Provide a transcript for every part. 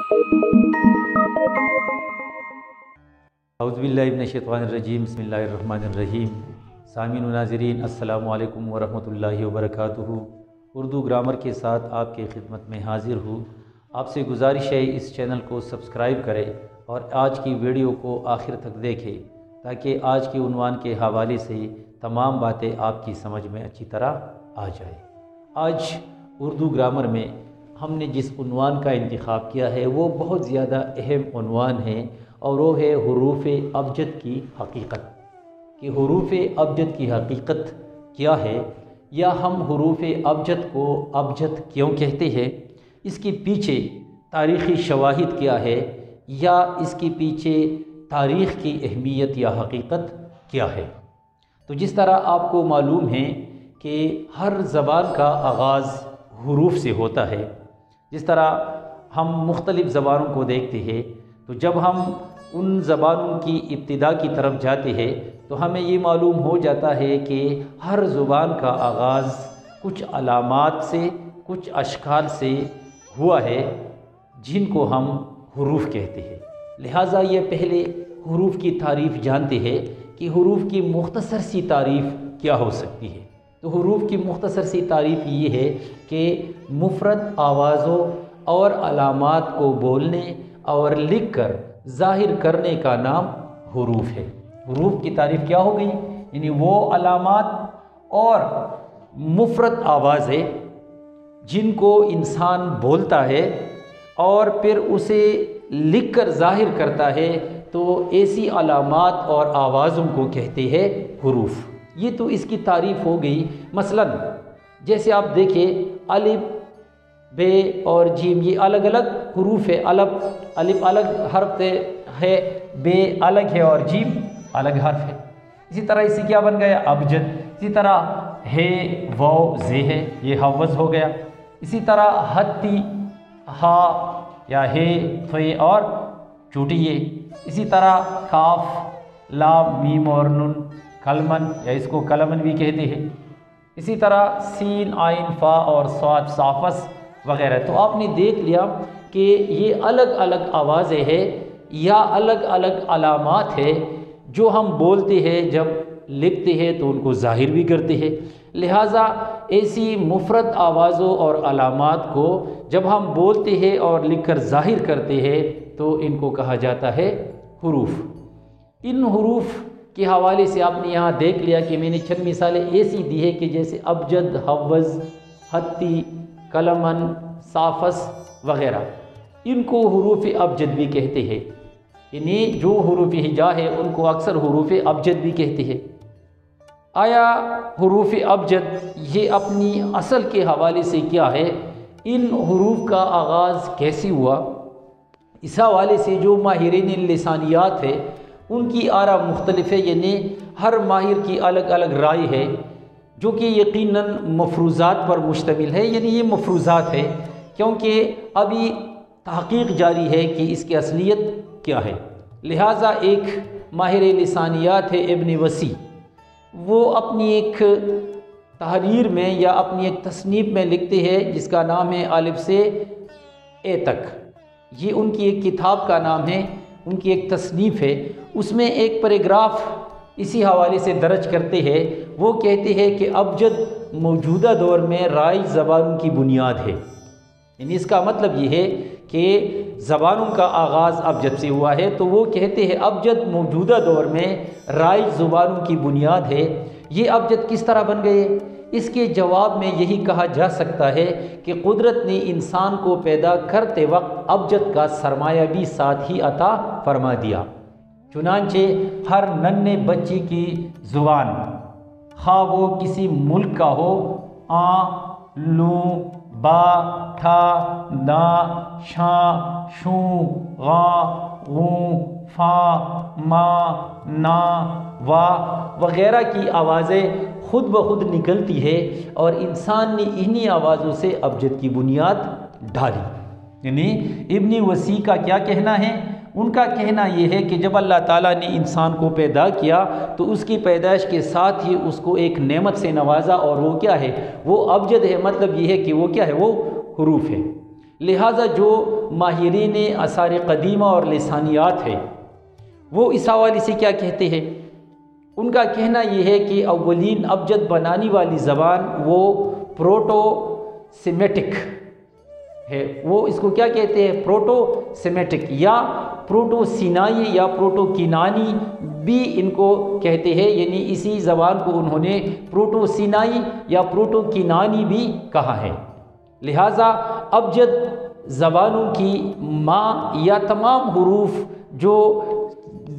اعوذ باللہ من الشیطان الرجیم، بسم اللہ الرحمن الرحیم۔ سامعین و ناظرین، السلام علیکم ورحمۃ اللہ وبرکاتہ۔ اردو گرامر کے ساتھ آپ کے خدمت میں حاضر ہوں۔ آپ سے گزارش ہے اس چینل کو سبسکرائب کریں اور آج کی ویڈیو کو آخر تک دیکھیں تاکہ آج کے عنوان کے حوالے سے تمام باتیں آپ کی سمجھ میں اچھی طرح آ جائے۔ آج اردو گرامر میں ہم نے جس عنوان کا انتخاب کیا ہے وہ بہت زیادہ اہم عنوان ہے، اور وہ ہے حروف ابجد کی حقیقت، کہ حروف ابجد کی حقیقت کیا ہے، یا ہم حروف ابجد کو ابجد کیوں کہتے ہیں، اس کے پیچھے تاریخی شواہد کیا ہے، یا اس کے پیچھے تاریخ کی اہمیت یا حقیقت کیا ہے۔ تو جس طرح آپ کو معلوم ہے کہ ہر زبان کا آغاز حروف سے ہوتا ہے، جس طرح ہم مختلف زبانوں کو دیکھتے ہیں تو جب ہم ان زبانوں کی ابتدا کی طرف جاتے ہیں تو ہمیں یہ معلوم ہو جاتا ہے کہ ہر زبان کا آغاز کچھ علامات سے، کچھ اشکال سے ہوا ہے جن کو ہم حروف کہتے ہیں۔ لہٰذا یہ پہلے حروف کی تعریف جانتے ہیں کہ حروف کی مختصر سی تعریف کیا ہو سکتی ہے۔ تو حروف کی مختصر سی تعریف یہ ہے کہ مفرد آوازوں اور علامات کو بولنے اور لکھ کر ظاہر کرنے کا نام حروف ہے۔ حروف کی تعریف کیا ہو گئی؟ یعنی وہ علامات اور مفرد آوازیں جن کو انسان بولتا ہے اور پھر اسے لکھ کر ظاہر کرتا ہے، تو ایسی علامات اور آوازوں کو کہتے ہیں حروف۔ یہ تو اس کی تعریف ہو گئی۔ مثلا جیسے آپ دیکھیں الف، بے اور جیم، یہ الگ الگ حروف ہے۔ الف الگ حرف ہے، بے الگ ہے اور جیم الگ حرف ہے۔ اسی طرح اسی کیا بن گیا؟ ابجد۔ اسی طرح ہے واو زے ہے، یہ حوض ہو گیا۔ اسی طرح ہتی، ہا یا ہے فے اور چوٹی یہ۔ اسی طرح کاف، لام، میم اور نون کلمن، یا اس کو کلمن بھی کہتے ہیں۔ اسی طرح سین، عین، فا اور صاد، صافس وغیرہ۔ تو آپ نے دیکھ لیا کہ یہ الگ الگ آوازیں ہیں یا الگ الگ علامات ہیں جو ہم بولتے ہیں، جب لکھتے ہیں تو ان کو ظاہر بھی کرتے ہیں۔ لہٰذا ایسی مفرد آوازوں اور علامات کو جب ہم بولتے ہیں اور لکھ کر ظاہر کرتے ہیں تو ان کو کہا جاتا ہے حروف۔ ان حروف کے حوالے سے آپ نے یہاں دیکھ لیا کہ میں نے چند مثالیں ایسی دی ہے کہ جیسے ابجد، حوض، ہتی، کلمن، صافس وغیرہ، ان کو حروف ابجد بھی کہتے ہیں۔ یعنی جو حروف ہجا ہے ان کو اکثر حروف ابجد بھی کہتے ہیں۔ آیا حروف ابجد یہ اپنی اصل کے حوالے سے کیا ہے، ان حروف کا آغاز کیسے ہوا، اس حوالے سے جو ماہرین لسانیات ہے ان کی آراء مختلف ہے، یعنی ہر ماہر کی الگ الگ رائے ہے، جو کہ یقیناً مفروضات پر مشتمل ہے۔ یعنی یہ مفروضات ہے کیونکہ ابھی تحقیق جاری ہے کہ اس کی اصلیت کیا ہے۔ لہٰذا ایک ماہر لسانیات ہے ابن وسیع، وہ اپنی ایک تحریر میں یا اپنی ایک تصنیف میں لکھتے ہیں جس کا نام ہے الف سے اے تک۔ یہ ان کی ایک کتاب کا نام ہے، ان کی ایک تصنیف ہے۔ اس میں ایک پیراگراف اسی حوالے سے درج کرتے ہیں۔ وہ کہتے ہیں کہ ابجد موجودہ دور میں رائج زبانوں کی بنیاد ہے۔ یعنی اس کا مطلب یہ ہے کہ زبانوں کا آغاز ابجد سے ہوا ہے، تو وہ کہتے ہیں ابجد موجودہ دور میں رائج زبانوں کی بنیاد ہے۔ یہ ابجد کس طرح بن گئے؟ اس کے جواب میں یہی کہا جا سکتا ہے کہ قدرت نے انسان کو پیدا کرتے وقت ابجد کا سرمایہ بھی ساتھ ہی عطا فرما دیا۔ چنانچہ ہر ننھے بچے کی زبان، خواہ وہ کسی ملک کا ہو، آ، لو، با، ٹھا، دا، شاں، شوں، غا، غوں، فا، ما، نا، وا وغیرہ کی آوازیں خود بخود نکلتی ہے، اور انسان نے انہی آوازوں سے ابجد کی بنیاد ڈالی۔ یعنی ابن وسیع کا کیا کہنا ہے؟ ان کا کہنا یہ ہے کہ جب اللہ تعالیٰ نے انسان کو پیدا کیا تو اس کی پیدائش کے ساتھ ہی اس کو ایک نعمت سے نوازا، اور وہ کیا ہے؟ وہ ابجد ہے۔ مطلب یہ ہے کہ وہ کیا ہے؟ وہ حروف ہے۔ لہٰذا جو ماہرین آثار قدیمہ اور لسانیات ہے وہ اس حوالے سے کیا کہتے ہیں؟ ان کا کہنا یہ ہے کہ اولین ابجد بنانے والی زبان وہ پروٹو سیمیٹک ہے۔ وہ اس کو کیا کہتے ہیں؟ پروٹو سیمیٹک یا پروٹو سینائی یا پروٹو کینانی بھی ان کو کہتے ہیں، یعنی اسی زبان کو انہوں نے پروٹو سینائی یا پروٹو کینانی بھی کہا ہے۔ لہٰذا ابجد زبانوں کی ماں یا تمام حروف جو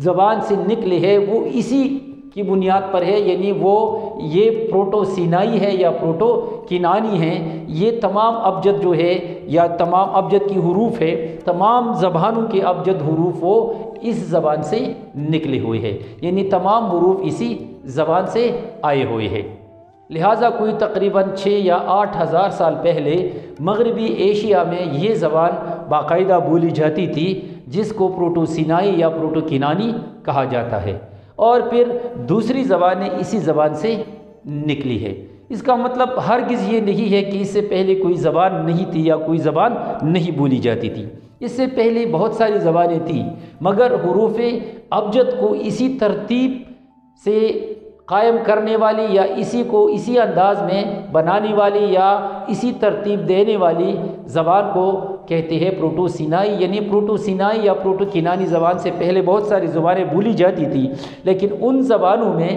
زبان سے نکلے ہیں وہ اسی کی بنیاد پر ہے، یعنی وہ یہ پروٹو سینائی ہے یا پروٹو کینانی ہے۔ یہ تمام ابجد جو ہے یا تمام ابجد کی حروف ہے، تمام زبانوں کے ابجد حروف وہ اس زبان سے نکلے ہوئے ہیں، یعنی تمام حروف اسی زبان سے آئے ہوئے ہیں۔ لہٰذا کوئی تقریباً 6 یا 8 ہزار سال پہلے مغربی ایشیا میں یہ زبان باقاعدہ بولی جاتی تھی، جس کو پروٹو سینائی یا پروٹو کینانی کہا جاتا ہے، اور پھر دوسری زبانیں اسی زبان سے نکلی ہے۔ اس کا مطلب ہرگز یہ نہیں ہے کہ اس سے پہلے کوئی زبان نہیں تھی یا کوئی زبان نہیں بولی جاتی تھی۔ اس سے پہلے بہت ساری زبانیں تھیں، مگر حروف ابجد کو اسی ترتیب سے قائم کرنے والی یا اسی کو اسی انداز میں بنانے والی یا اسی ترتیب دینے والی زبان کو کہتے ہیں پروٹو سینائی، یعنی پروٹو سینائی یا پروٹو کینانی زبان سے پہلے بہت ساری زبانیں بولی جاتی تھی، لیکن ان زبانوں میں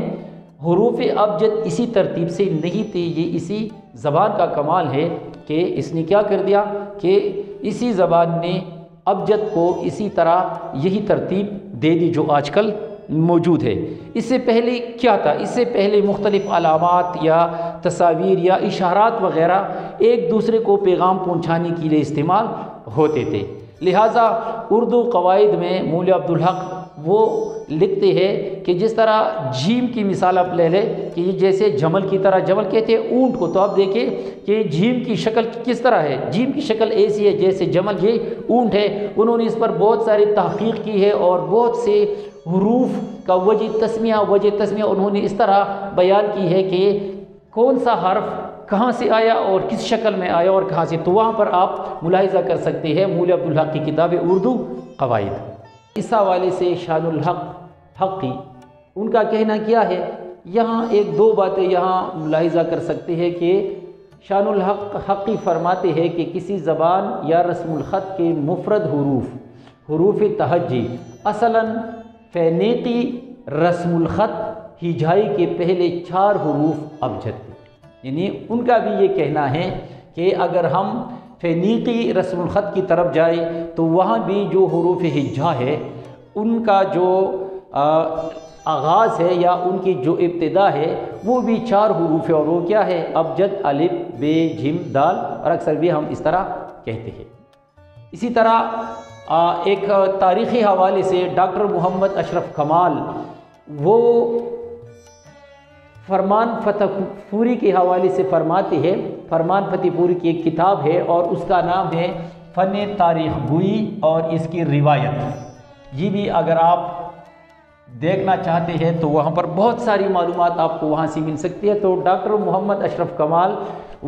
حروف ابجد اسی ترتیب سے نہیں تھے۔ یہ اسی زبان کا کمال ہے کہ اس نے کیا کر دیا کہ اسی زبان نے ابجد کو اسی طرح یہی ترتیب دے دی جو آج کل موجود ہے۔ اس سے پہلے کیا تھا؟ اس سے پہلے مختلف علامات یا تصاویر یا اشارات وغیرہ ایک دوسرے کو پیغام پہنچانے کے لیے استعمال ہوتے تھے۔ لہٰذا اردو قواعد میں مولا عبدالحق وہ لکھتے ہیں کہ جس طرح جیم کی مثال آپ لے لیں کہ جیسے جمل کی طرح، جمل کہتے ہیں اونٹ کو، تو آپ دیکھیں کہ جیم کی شکل کس طرح ہے، جیم کی شکل ایسی ہے جیسے جمل یہ اونٹ ہے۔ انہوں نے اس پر بہت ساری تحقیق کی ہے اور بہت سے حروف کا وجہ تسمیہ انہوں نے اس طرح بیان کی ہے کہ کون سا حرف کہاں سے آیا اور کس شکل میں آیا اور کہاں سے، تو وہاں پر آپ ملاحظہ کر سکتے ہیں مولا عبدالحق کی کتاب اردو قواعد۔ اس حوالے سے شان الحق حقی ان کا کہنا کیا ہے؟ یہاں ایک دو باتیں یہاں ملاحظہ کر سکتے ہیں کہ شان الحق حقی فرماتے ہیں کہ کسی زبان یا رسم الخط کے مفرد حروف تہجی اصلاً فینیقی رسم الخط ہجائی کے پہلے 4 حروف ابجد تھے، یعنی ان کا بھی یہ کہنا ہے کہ اگر ہم فینیقی رسم الخط کی طرف جائیں تو وہاں بھی جو حروف ہجا ہے ان کا جو آغاز ہے یا ان کی جو ابتدا ہے وہ بھی 4 حروف ہے، اور وہ کیا ہے؟ ابجد، الف، بے، جیم، دال، اور اکثر بھی ہم اس طرح کہتے ہیں۔ اسی طرح ایک تاریخی حوالے سے ڈاکٹر محمد اشرف کمال وہ فرمان فتح پوری کے حوالے سے فرماتے ہیں، فرمان فتح پوری کی ایک کتاب ہے اور اس کا نام ہے فن تاریخ گوئی اور اس کی روایت۔ یہ بھی اگر آپ دیکھنا چاہتے ہیں تو وہاں پر بہت ساری معلومات آپ کو وہاں سے مل سکتی ہے۔ تو ڈاکٹر محمد اشرف کمال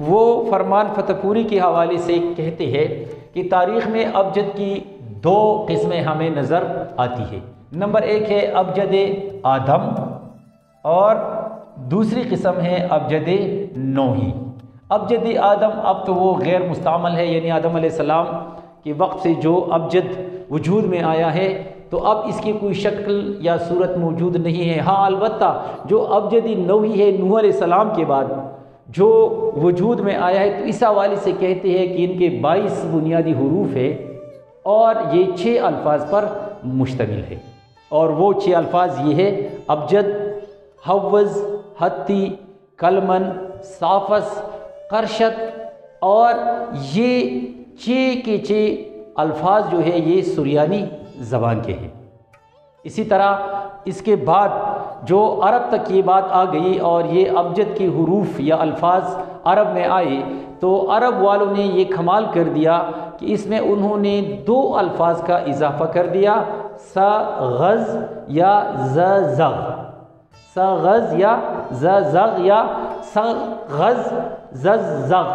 وہ فرمان فتح پوری کے حوالے سے کہتے ہیں کہ تاریخ میں ابجد کی 2 قسمیں ہمیں نظر آتی ہے۔ نمبر 1 ہے ابجد آدم اور دوسری قسم ہے ابجد نوحی۔ ابجد آدم اب تو وہ غیر مستعمل ہے، یعنی آدم علیہ السلام کے وقت سے جو ابجد وجود میں آیا ہے تو اب اس کی کوئی شکل یا صورت موجود نہیں ہے۔ ہاں البتہ جو ابجد نوحی ہے نوح علیہ السلام کے بعد جو وجود میں آیا ہے تو اس حوالے سے کہتے ہیں کہ ان کے 22 بنیادی حروف ہے اور یہ 6 الفاظ پر مشتمل ہے، اور وہ 6 الفاظ یہ ہے ابجد، حوز، حتی، کلمن، صافس، قرشت، اور یہ 6 کے 6 الفاظ جو ہے یہ سریانی زبان کے ہیں۔ اسی طرح اس کے بعد جو عرب تک یہ بات آ گئی اور یہ ابجد کی حروف یا الفاظ عرب میں آئے تو عرب والوں نے یہ کمال کر دیا کہ اس میں انہوں نے 2 الفاظ کا اضافہ کر دیا، سغز یا زغ، سغز یا زغ یا سغز زغ،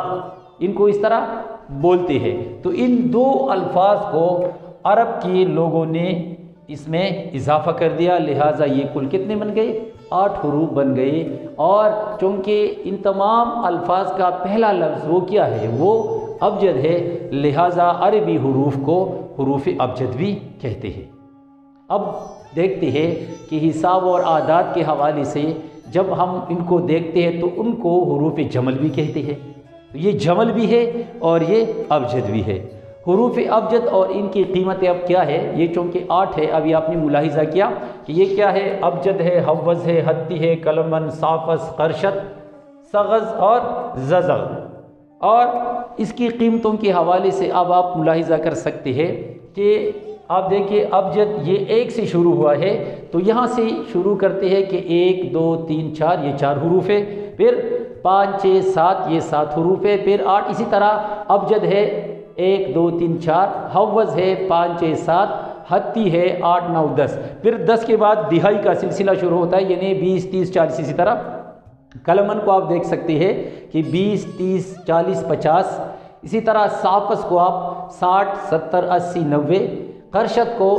ان کو اس طرح بولتے ہیں۔ تو ان دو الفاظ کو عرب کے لوگوں نے اس میں اضافہ کر دیا، لہٰذا یہ کل کتنے بن گئے؟ 8 حروف بن گئے۔ اور چونکہ ان تمام الفاظ کا پہلا لفظ وہ کیا ہے؟ وہ ابجد ہے، لہٰذا عربی حروف کو حروف ابجد بھی کہتے ہیں۔ اب دیکھتے ہیں کہ حساب اور اعداد کے حوالے سے جب ہم ان کو دیکھتے ہیں تو ان کو حروف جمل بھی کہتے ہیں۔ یہ جمل بھی ہے اور یہ ابجد بھی ہے۔ حروف ابجد اور ان کی قیمتیں اب کیا ہے؟ یہ چونکہ 8 ہے، ابھی آپ نے ملاحظہ کیا کہ یہ کیا ہے؟ ابجد ہے، حوض ہے، حتی ہے، کلمن، صافس، قرشت، سغز اور ززغ۔ اور اس کی قیمتوں کے حوالے سے اب آپ ملاحظہ کر سکتے ہیں کہ آپ دیکھیں ابجد یہ 1 سے شروع ہوا ہے، تو یہاں سے شروع کرتے ہیں کہ 1 2 3 4 یہ 4 حروف ہے، پھر 5 6 7 یہ 7 حروف ہے، پھر 8 اسی طرح ابجد ہے 1 2 3 4، حوض ہے 5 6 7، حتی ہے 8 9 10، پھر 10 کے بعد دہائی کا سلسلہ شروع ہوتا ہے، یعنی 20 30 40 اسی طرح۔ کلمن کو آپ دیکھ سکتے ہیں کہ 20 30 40 50، اسی طرح صافس کو آپ 60 70 80 90، قرشت کو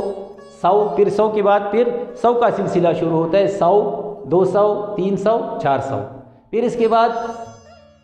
100، پھر 100 کے بعد پھر 100 کا سلسلہ شروع ہوتا ہے، 100 200 300 400، پھر اس کے بعد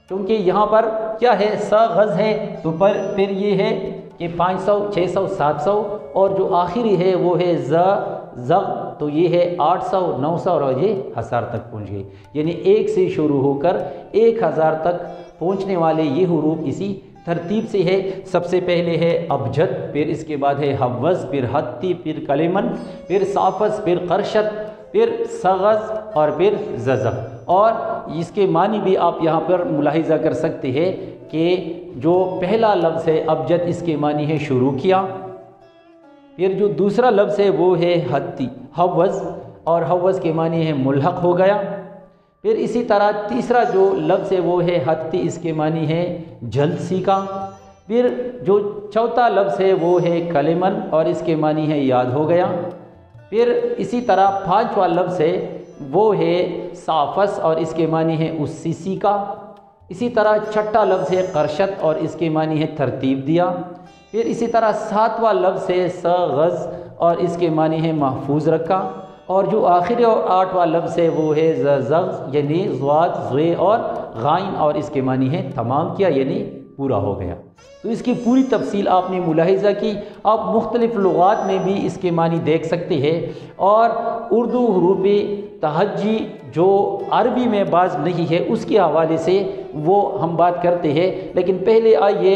چونکہ یہاں پر کیا ہے؟ سغز ہے، تو پھر یہ ہے کہ 500 600 700، اور جو آخری ہے وہ ہے زغ، تو یہ ہے 800 900 اور یہ 1000 تک پہنچ گئی، یعنی 1 سے شروع ہو کر 1000 تک پہنچنے والے یہ حروف اسی ترتیب سے ہے۔ سب سے پہلے ہے ابجد، پھر اس کے بعد ہے حوض، پھر حتی، پھر کلمن، پھر صافس، پھر قرشت، پھر سغز اور پھر ززغ۔ اور اس کے معنی بھی آپ یہاں پر ملاحظہ کر سکتے ہیں کہ جو پہلا لفظ ہے ابجد، اس کے معنی ہے شروع کیا، پھر جو دوسرا لفظ ہے وہ ہے حتی حوض، اور حوض کے معنی ہے ملحق ہو گیا، پھر اسی طرح تیسرا جو لفظ ہے وہ ہے حتی، اس کے معنی ہے جلد سیکھا، پھر جو چوتھا لفظ ہے وہ ہے کلمن، اور اس کے معنی ہے یاد ہو گیا، پھر اسی طرح 5واں لفظ ہے وہ ہے صافس، اور اس کے معنی ہے اس سے سیکھا، اسی طرح 6واں لفظ ہے قرشت، اور اس کے معنی ہے ترتیب دیا، پھر اسی طرح 7واں لفظ ہے سغز، اور اس کے معنی ہے محفوظ رکھا، اور جو آخری اور 8واں لفظ ہے وہ ہے زغ، یعنی ضاد زوے اور غائن، اور اس کے معنی ہے تمام کیا، یعنی پورا ہو گیا۔ تو اس کی پوری تفصیل آپ نے ملاحظہ کی۔ آپ مختلف لغات میں بھی اس کے معنی دیکھ سکتے ہیں، اور اردو حروف تہجی جو عربی میں بعض نہیں ہے اس کے حوالے سے وہ ہم بات کرتے ہیں، لیکن پہلے آئیے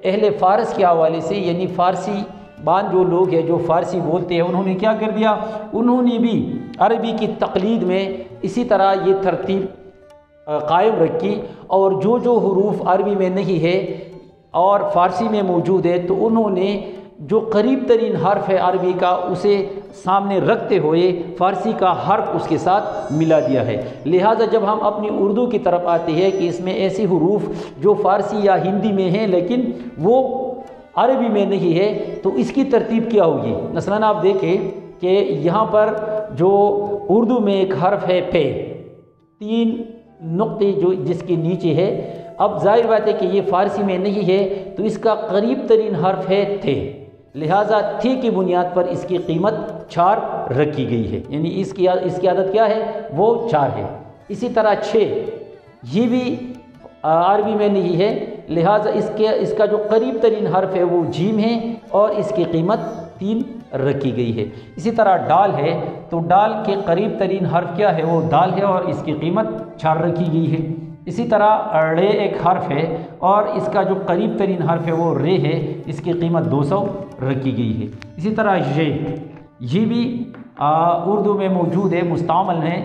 اہل فارس کے حوالے سے، یعنی فارسی بان جو لوگ ہیں جو فارسی بولتے ہیں، انہوں نے کیا کر دیا؟ انہوں نے بھی عربی کی تقلید میں اسی طرح یہ ترتیب قائم رکھی، اور جو جو حروف عربی میں نہیں ہے اور فارسی میں موجود ہے تو انہوں نے جو قریب ترین حرف ہے عربی کا اسے سامنے رکھتے ہوئے فارسی کا حرف اس کے ساتھ ملا دیا ہے۔ لہٰذا جب ہم اپنی اردو کی طرف آتے ہیں کہ اس میں ایسی حروف جو فارسی یا ہندی میں ہیں لیکن وہ عربی میں نہیں ہے، تو اس کی ترتیب کیا ہوگی؟ مثلاً آپ دیکھیں کہ یہاں پر جو اردو میں ایک حرف ہے پے، 3 نقطے جو جس کے نیچے ہے، اب ظاہر بات ہے کہ یہ فارسی میں نہیں ہے تو اس کا قریب ترین حرف ہے تھے، لہٰذا تھے کی بنیاد پر اس کی قیمت 4 رکھی گئی ہے، یعنی اس کی عدد کیا ہے؟ وہ 4 ہے۔ اسی طرح 6 یہ بھی عربی میں نہیں ہے، لہٰذا اس کا جو قریب ترین حرف ہے وہ جیم ہے اور اس کی قیمت 3 رکھی گئی ہے۔ اسی طرح ڈال ہے تو ڈال کے قریب ترین حرف کیا ہے؟ وہ دال ہے اور اس کی قیمت 4 رکھی گئی ہے۔ اسی طرح رے ایک حرف ہے اور اس کا جو قریب ترین حرف ہے وہ رے ہے، اس کی قیمت 200 رکھی گئی ہے۔ اسی طرح یہ بھی اردو میں موجود ہے، مستعمل ہے،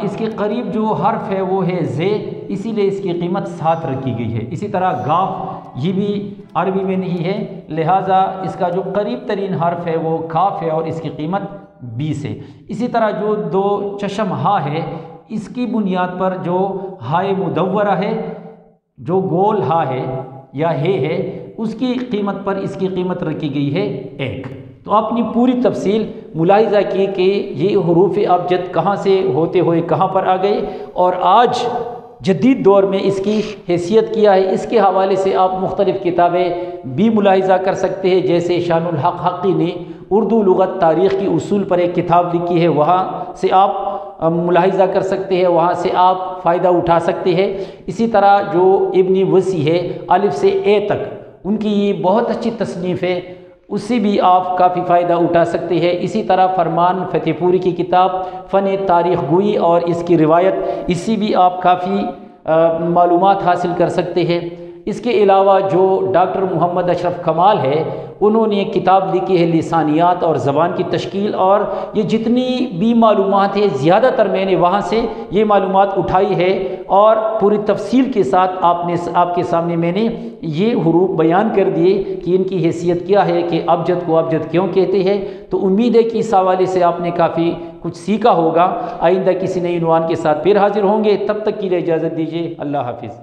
اس کے قریب جو حرف ہے وہ ہے زے، اسی لیے اس کی قیمت 7 رکھی گئی ہے۔ اسی طرح گاف یہ بھی عربی میں نہیں ہے، لہٰذا اس کا جو قریب ترین حرف ہے وہ کاف ہے اور اس کی قیمت 20 ہے۔ اسی طرح جو 2 چشم ہا ہے، اس کی بنیاد پر جو ہائے مدورہ ہے، جو گول ہا ہے یا ہے، اس کی قیمت پر اس کی قیمت رکھی گئی ہے 1۔ تو اپنی پوری تفصیل ملاحظہ کی کہ یہ حروف ابجد کہاں سے ہوتے ہوئے کہاں پر آ گئے، اور آج جدید دور میں اس کی حیثیت کیا ہے، اس کے حوالے سے آپ مختلف کتابیں بھی ملاحظہ کر سکتے ہیں، جیسے شان الحق حقی نے اردو لغت تاریخ کی اصول پر ایک کتاب لکھی ہے، وہاں سے آپ ملاحظہ کر سکتے ہیں، وہاں سے آپ فائدہ اٹھا سکتے ہیں۔ اسی طرح جو ابن وصی ہے الف سے اے تک، ان کی یہ بہت اچھی تصنیف ہے، اس سے بھی آپ کافی فائدہ اٹھا سکتے ہیں۔ اسی طرح فرمان فتح پوری کی کتاب فن تاریخ گوئی اور اس کی روایت، اس سے بھی آپ کافی معلومات حاصل کر سکتے ہیں۔ اس کے علاوہ جو ڈاکٹر محمد اشرف کمال ہے، انہوں نے ایک کتاب لکھی ہے لسانیات اور زبان کی تشکیل، اور یہ جتنی بھی معلومات ہیں زیادہ تر میں نے وہاں سے یہ معلومات اٹھائی ہے، اور پوری تفصیل کے ساتھ آپ کے سامنے میں نے یہ حروف بیان کر دیے کہ ان کی حیثیت کیا ہے، کہ ابجد کو ابجد کیوں کہتے ہیں۔ تو امید ہے کہ اس حوالے سے آپ نے کافی کچھ سیکھا ہوگا۔ آئندہ کسی نئی عنوان کے ساتھ پھر حاضر ہوں گے، تب تک کے لیے اجازت دیجیے، اللہ حافظ۔